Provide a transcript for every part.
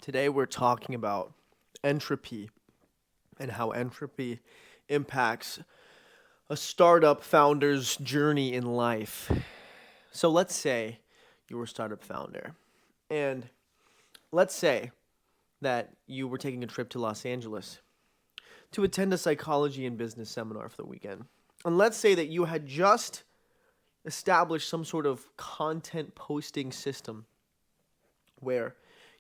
Today we're talking about entropy and how entropy impacts a startup founder's journey in life. So let's say you were a startup founder, and let's say that you were taking a trip to Los Angeles to attend a psychology and business seminar for the weekend. And let's say that you had just established some sort of content posting system where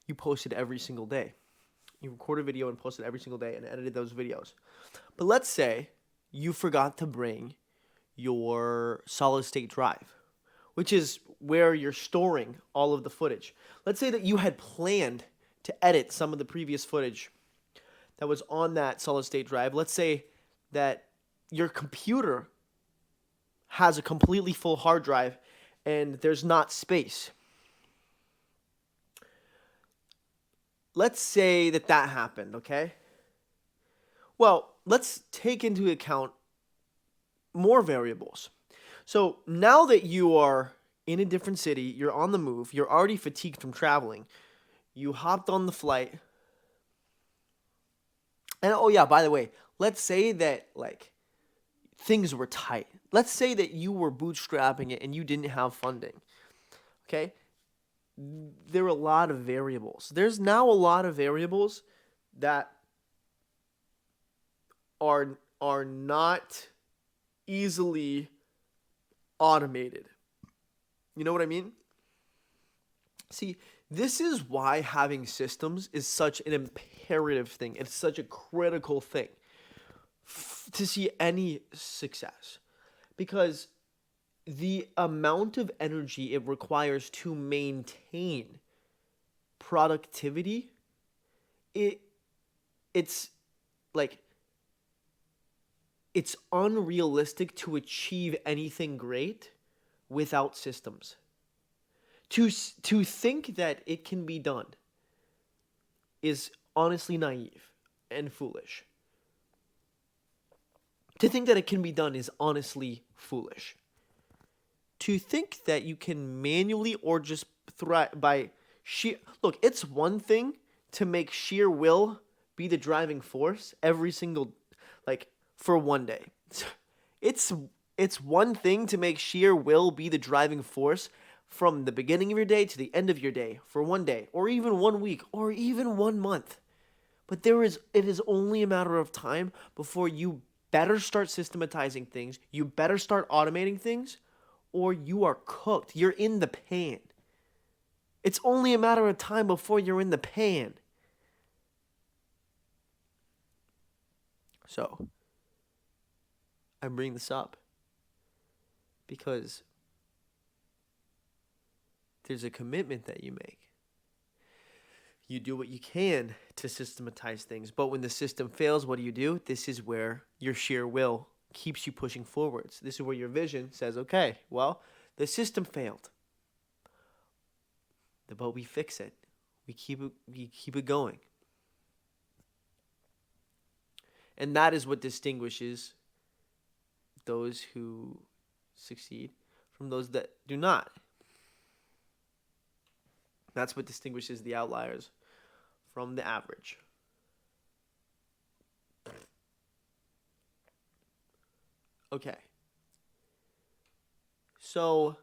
you posted every single day. You record a video and post it every single day and edited those videos. But let's say you forgot to bring your solid state drive, which is where you're storing all of the footage. Let's say that you had planned to edit some of the previous footage that was on that solid state drive. Let's say that your computer has a completely full hard drive and there's not space. Let's say that that happened, okay? Well, let's take into account more variables. So now that you are in a different city, you're on the move, you're already fatigued from traveling, you hopped on the flight. And oh yeah, by the way, let's say that things were tight. Let's say that you were bootstrapping it and you didn't have funding. Okay? There are a lot of variables. There's now a lot of variables that are not easily automated. You know what I mean? See, this is why having systems is such an imperative thing. It's such a critical thing to see any success. Because the amount of energy it requires to maintain productivity, it's like it's unrealistic to achieve anything great without systems. To think that it can be done is honestly naive and foolish. To think that it can be done is honestly foolish. To think that you can manually or just by sheer look, it's one thing to make sheer will be the driving force every single for one day. It's it's one thing to make sheer will be the driving force from the beginning of your day to the end of your day for one day or even 1 week or even 1 month. But it is only a matter of time before you better start systematizing things, you better start automating things, or you are cooked. You're in the pan. It's only a matter of time before you're in the pan. So, I bring this up because there's a commitment that you make. You do what you can to systematize things, but when the system fails, what do? This is where your sheer will keeps you pushing forwards. This is where your vision says, okay, well, the system failed, but we fix it. We keep it going. And that is what distinguishes those who succeed from those that do not. That's what distinguishes the outliers from the average. Okay. So,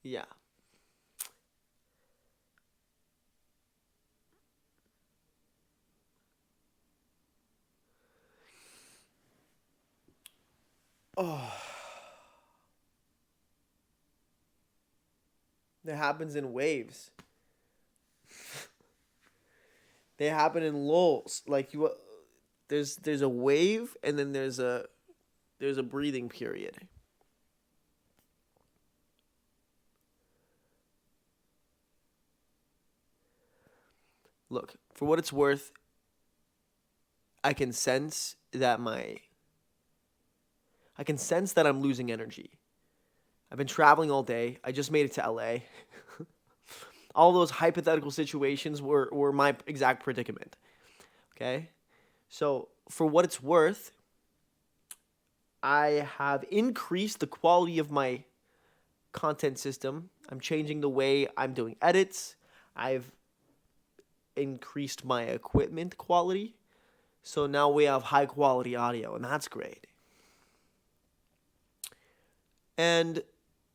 yeah. Oh, that happens in waves. They happen in lulls. There's a wave and then there's a breathing period. Look, for what it's worth, I can sense that I'm losing energy. I've been traveling all day. I just made it to LA. All those hypothetical situations were my exact predicament. Okay? So, for what it's worth, I have increased the quality of my content system. I'm changing the way I'm doing edits. I've increased my equipment quality. So now we have high quality audio, and that's great. And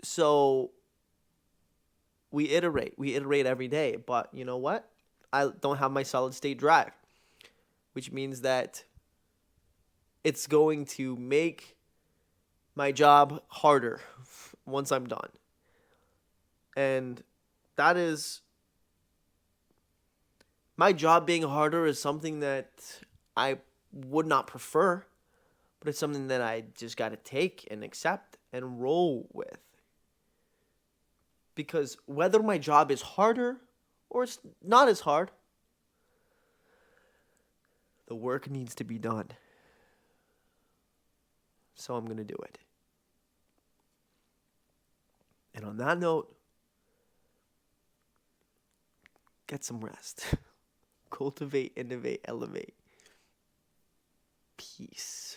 so we iterate every day. But you know what? I don't have my solid state drive, which means that it's going to make my job harder once I'm done. And that is my job being harder is something that I would not prefer, but it's something that I just got to take and accept and roll with. Because whether my job is harder or it's not as hard, the work needs to be done. So I'm going to do it. And on that note, get some rest. Cultivate, innovate, elevate. Peace.